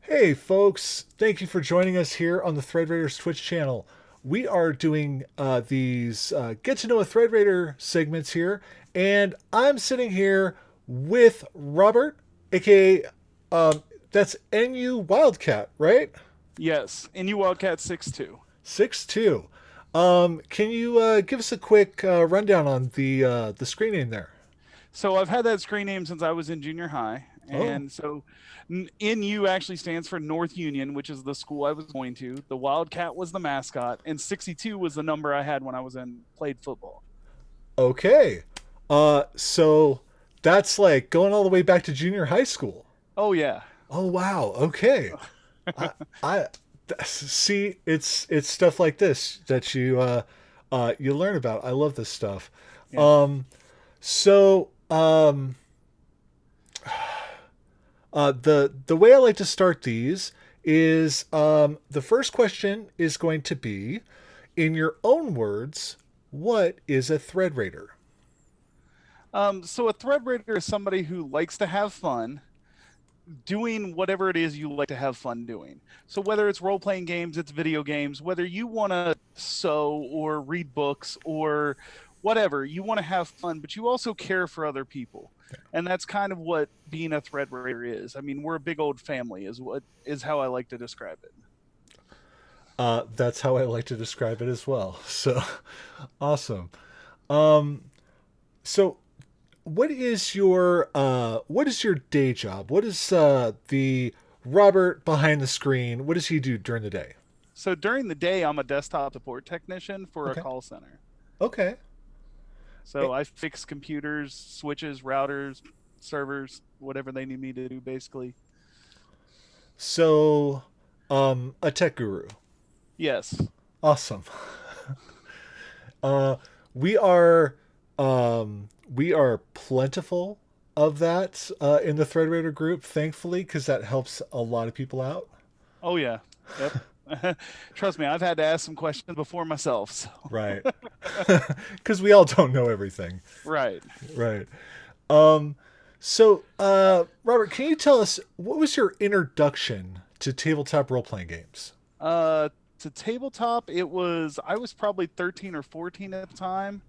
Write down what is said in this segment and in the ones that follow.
Hey folks, thank you for joining us here on the Thread Raiders Twitch channel. We are doing these Get to Know a Thread Raider segments here, and I'm sitting here with Robert, aka that's NU Wildcat, right? Yes, NU Wildcat 6'2". 6'2". Can you give us a quick rundown on the screen name there? So I've had that screen name since I was in junior high. Oh, And so NU actually stands for North Union, which is the school I was going to. The Wildcat was the mascot, and 62 was the number I had when I was in played football. okay. So that's like going all the way back to junior high school. Oh yeah. Oh wow. Okay. I see. It's stuff like this that you learn about. I love this stuff. Yeah. Um, so the way I like to start these is the first question is going to be, in your own words, what is a thread raider? So a thread raider is somebody who likes to have fun doing whatever it is you like to have fun doing. So whether it's role playing games, it's video games, whether you want to sew or read books or whatever, you want to have fun, but you also care for other people. And that's kind of what being a thread raider is. I mean, we're a big old family is how I like to describe it. That's how I like to describe it as well. So awesome. Um, so what is your day job? What is the Robert behind the screen? What does he do during the day? So during the day, I'm a desktop support technician for a Okay. call center. Okay. So I fix computers, switches, routers, servers, whatever they need me to do, basically. So, a tech guru. Yes. Awesome. Uh, we are, we are plentiful of that in the Threadraider group, thankfully, because that helps a lot of people out. Oh yeah. Yep. Trust me, I've had to ask some questions before myself. So. Right. Because we all don't know everything. Right. Right. Robert, can you tell us what was your introduction to tabletop role playing games? Uh, to tabletop, I was probably 13 or 14 at the time,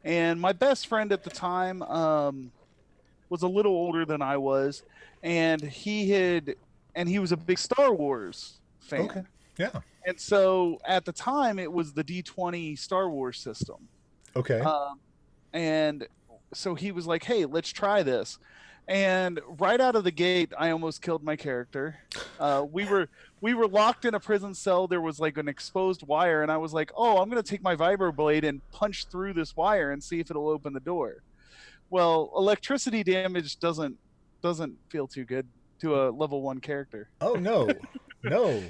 and my best friend at the time was a little older than I was, and he was a big Star Wars Okay. fan. Yeah. And so at the time, it was the D20 Star Wars system. Okay. Um, and so he was like, "Hey, let's try this." And right out of the gate, I almost killed my character. We were locked in a prison cell. There was like an exposed wire, and I was like, "Oh, I'm gonna take my vibroblade and punch through this wire and see if it'll open the door." Well, electricity damage doesn't feel too good to a level 1 character. Oh no. No.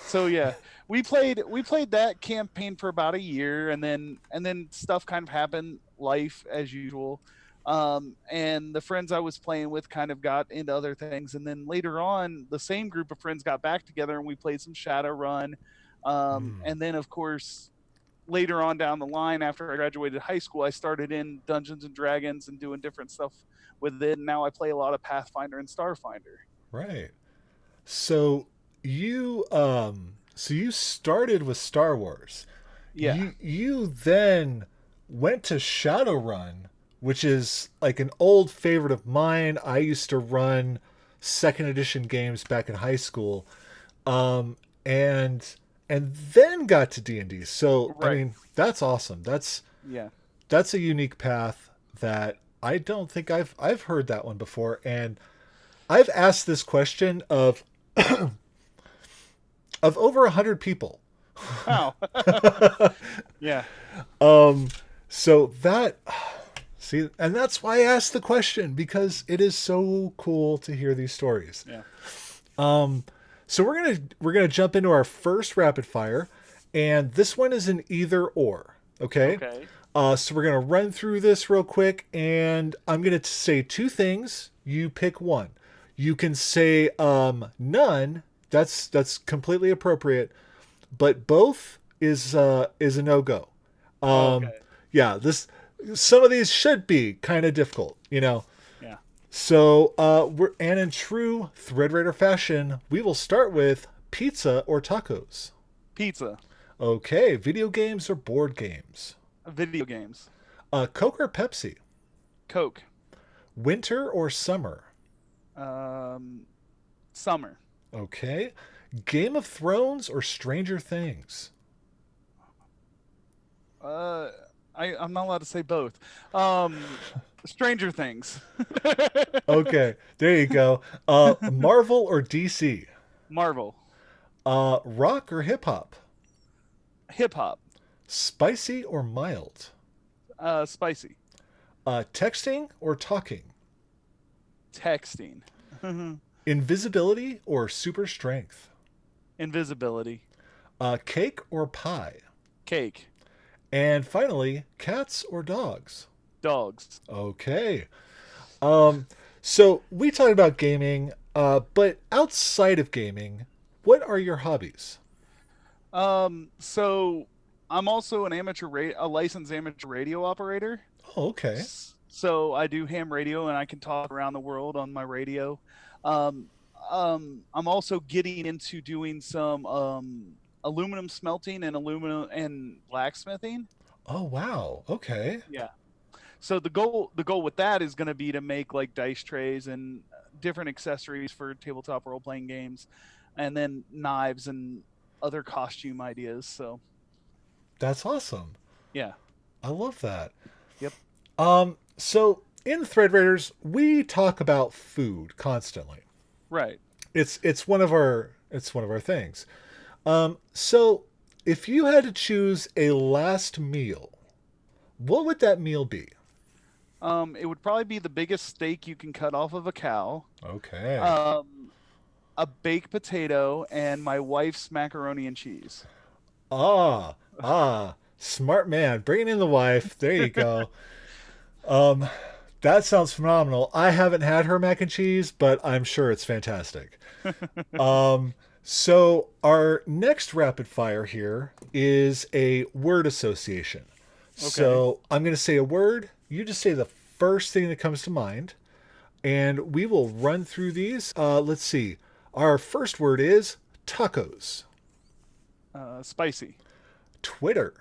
So yeah, we played that campaign for about a year, and then stuff kind of happened, life as usual. And the friends I was playing with kind of got into other things, and then later on, the same group of friends got back together and we played some Shadowrun. Mm. And then of course, later on down the line, after I graduated high school, I started in Dungeons and Dragons and doing different stuff with it. And now I play a lot of Pathfinder and Starfinder. Right. So you started with Star Wars. Yeah. You then went to Shadowrun, which is like an old favorite of mine. I used to run second edition games back in high school. Um and then got to D&D. So, I Right. mean, that's awesome. Yeah. That's a unique path that I don't think I've heard that one before, and I've asked this question of over 100 people. Wow. Yeah. Um, so that see, and that's why I asked the question, because it is so cool to hear these stories. Yeah. Um, so we're gonna jump into our first rapid fire, and this one is an either or. Okay. Okay. So we're gonna run through this real quick, and I'm gonna say two things. You pick one. You can say none. That's completely appropriate, but both is a no go. Oh, Um, okay. yeah, this some of these should be kind of difficult. Yeah. So, and in true Thread Raider fashion, we will start with pizza or tacos. Pizza. Okay, video games or board games? Video games. Coke or Pepsi? Coke. Winter or summer? Um, Summer. Okay. Game of Thrones or Stranger Things? Uh, I'm not allowed to say both. Um, Stranger Things. Okay, there you go. Marvel or DC? Marvel. Rock or hip hop? Hip hop. Spicy or mild? Spicy. Texting or talking? Texting. Invisibility or super strength? Invisibility. Cake or pie? Cake. And finally, cats or dogs? Dogs. Okay. Um, so we talked about gaming, but outside of gaming, what are your hobbies? So I'm also a licensed amateur radio operator. Oh, okay. So I do ham radio and I can talk around the world on my radio. Um, I'm also getting into doing some aluminum smelting and aluminum and blacksmithing. Oh, wow. Okay. Yeah. So the goal with that is going to be to make like dice trays and different accessories for tabletop role playing games, and then knives and other costume ideas. So That's awesome. yeah. I love that. Yep. So in Thread Raiders, we talk about food constantly. Right. It's one of our things. So if you had to choose a last meal, what would that meal be? It would probably be the biggest steak you can cut off of a cow, Okay. um, a baked potato, and my wife's macaroni and cheese. Smart man. Bringing in the wife. There you go. Um, that sounds phenomenal. I haven't had her mac and cheese, but I'm sure it's fantastic. Um, so our next rapid fire here is a word association. Okay. So I'm going to say a word. You just say the first thing that comes to mind, and we will run through these. Let's see. Our first word is tacos, Spicy. Twitter,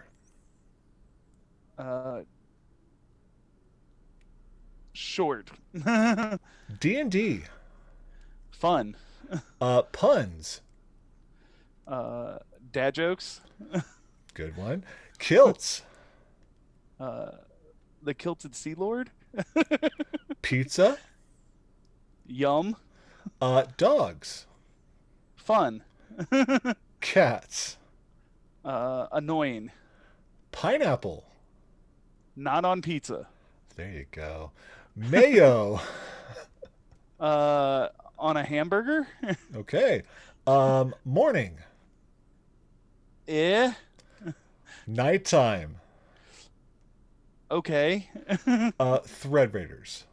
Uh, Short. D&D, Fun. puns, Uh, Dad jokes. good one, kilts, Uh, the Kilted Sea Lord. pizza, Yum. dogs, Fun. cats, Annoying. pineapple. Not on pizza. There you go. Mayo. On a hamburger. Okay. Morning, Eh. nighttime, Okay. Thread Raiders.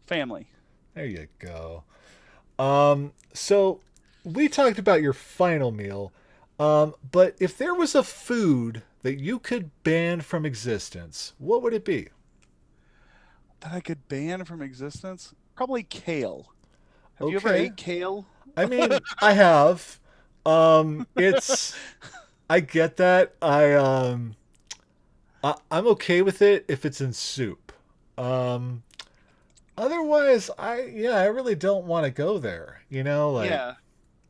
Family. There you go. So we talked about your final meal, but if there was a food that you could ban from existence, what would it be? That I could ban from existence? Probably kale. Have you ever Okay. ate kale? I mean, I have. It's I get that. I'm okay with it if it's in soup. Um, Otherwise, I really don't want to go there. Yeah.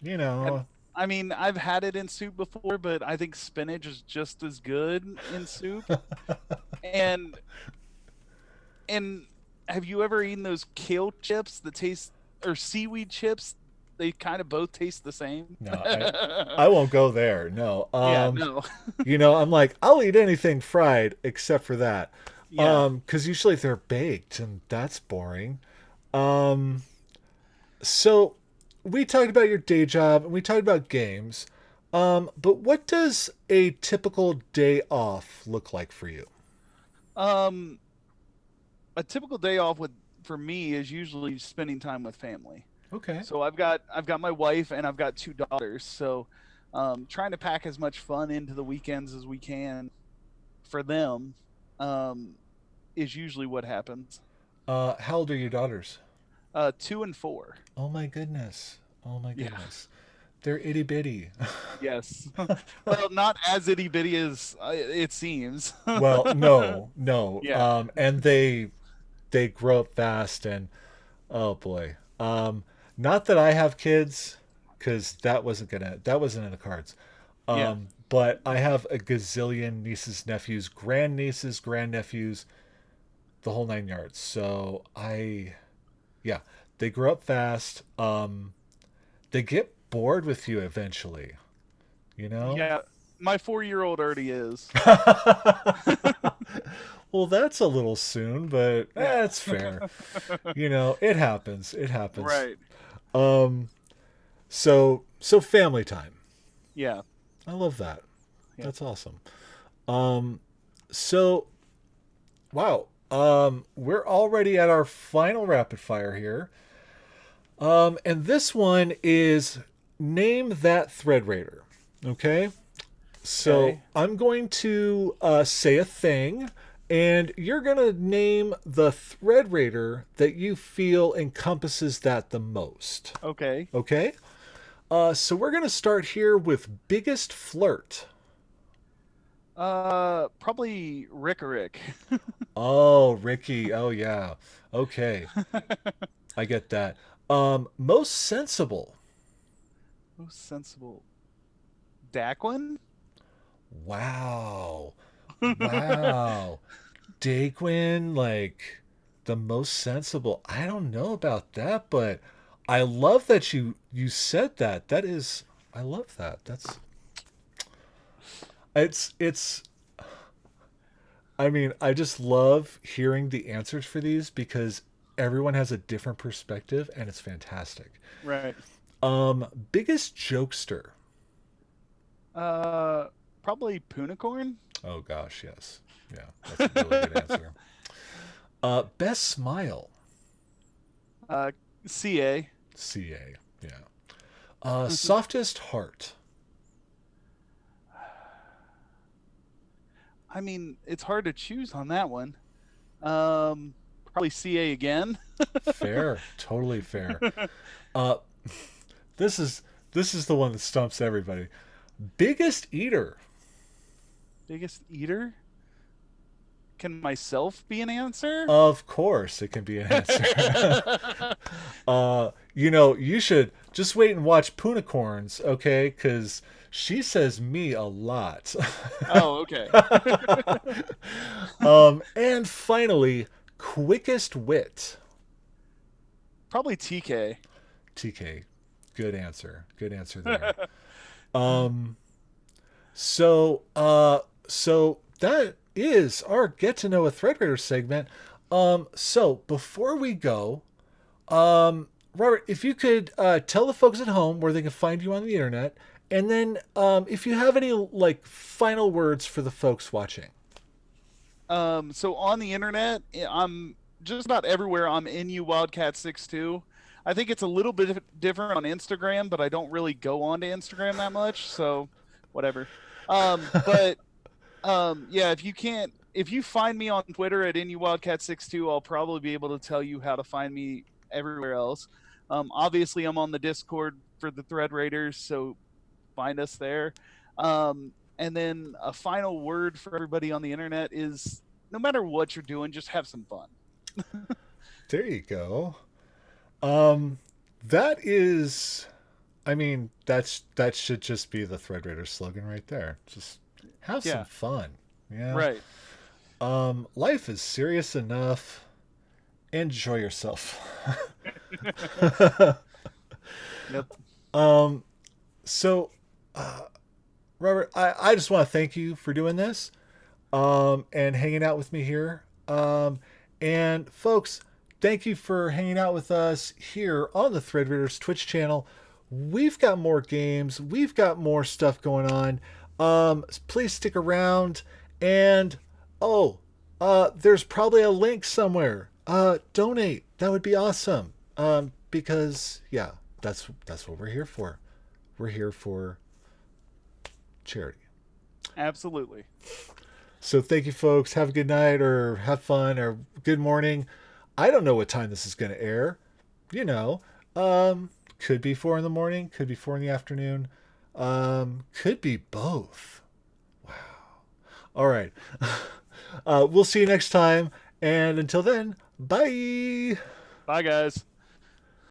You Have, know, I mean, I've had it in soup before, but I think spinach is just as good in soup. And and have you ever eaten those kale chips that taste or seaweed chips? They kind of both taste the same. no, I won't go there. No. Yeah, no. I'm like, I'll eat anything fried except for that. Yeah. Because usually they're baked and that's boring. Um, so we talked about your day job and we talked about games. But what does a typical day off look like for you? Um, a typical day off with for me is usually spending time with family. Okay. So I've got my wife and I've got two daughters. So trying to pack as much fun into the weekends as we can for them um, is usually what happens. How old are your daughters? 2 and 4. Oh my goodness. Oh my Yeah. goodness. They're itty bitty. Yes. Well, not as itty bitty as it seems. Well, no, no. Yeah. And they grow up fast, and oh boy. Not that I have kids, because that wasn't in the cards. Yeah. But I have a gazillion nieces, nephews, grandnieces, grandnephews, the whole 9 yards. So yeah, they grow up fast. They get bored with you eventually, you know? Yeah. My 4-year-old already is. Well, that's a little soon, but Yeah. it's fair. It happens. It happens. Right. Um, so family time. Yeah. I love that. Yeah. That's awesome. Um, so wow. We're already at our final rapid fire here. And this one is name that thread raider. Okay. So Okay. I'm going to say a thing, and you're going to name the thread raider that you feel encompasses that the most. Okay. Okay? So we're going to start here with biggest flirt. Probably Rick. Oh, Ricky. Oh, yeah. Okay. I get that. Most sensible. Most sensible. Daquin? Wow. Wow. Daquin, like the most sensible. I don't know about that, but I love that you said that. That is, I love that. It's I mean, I just love hearing the answers for these because everyone has a different perspective and it's fantastic. Right. Biggest jokester. Uh, Probably Punicorn? Oh gosh, yes. Yeah, that's a really good answer. Best smile. Uh, CA. CA. Yeah. Softest heart. I mean, it's hard to choose on that one. Probably CA again. Fair. Totally fair. Uh, this is the one that stumps everybody. Biggest eater. Biggest eater? Can myself be an answer? Of course, it can be an answer. You should just wait and watch Punicorns, okay? Because she says me a lot. Oh, okay. And finally, quickest wit. Probably TK. TK, good answer. Good answer there. Um, so that is our get to know a thread segment. So before we go, Robert, if you could tell the folks at home where they can find you on the internet, and then if you have any like final words for the folks watching. So on the internet, I'm just about everywhere. I'm NU Wildcat 62. I think it's a little bit different on Instagram, but I don't really go on to Instagram that much, so whatever. But yeah, if you find me on Twitter at NU Wildcat 62, I'll probably be able to tell you how to find me everywhere else. Obviously, I'm on the Discord for the Thread Raiders, so find us there. And then a final word for everybody on the internet is no matter what you're doing, just have some fun. There you go. That is, I mean, that should just be the Thread Raider slogan right there. Just have some Yeah, fun. Yeah. right. Life is serious enough. Enjoy yourself. Yep. um, so, Robert, I just want to thank you for doing this, and hanging out with me here. And folks, thank you for hanging out with us here on the Thread Raiders Twitch channel. We've got more games. We've got more stuff going on. Please stick around. And, there's probably a link somewhere. Donate. That would be awesome. Because, yeah, that's what we're here for. We're here for charity. Absolutely. So thank you, folks. Have a good night, or have fun, or good morning. I don't know what time this is going to air. you know, could be 4 in the morning, could be 4 in the afternoon, could be both. All right. We'll see you next time. And until then, bye. Bye, guys.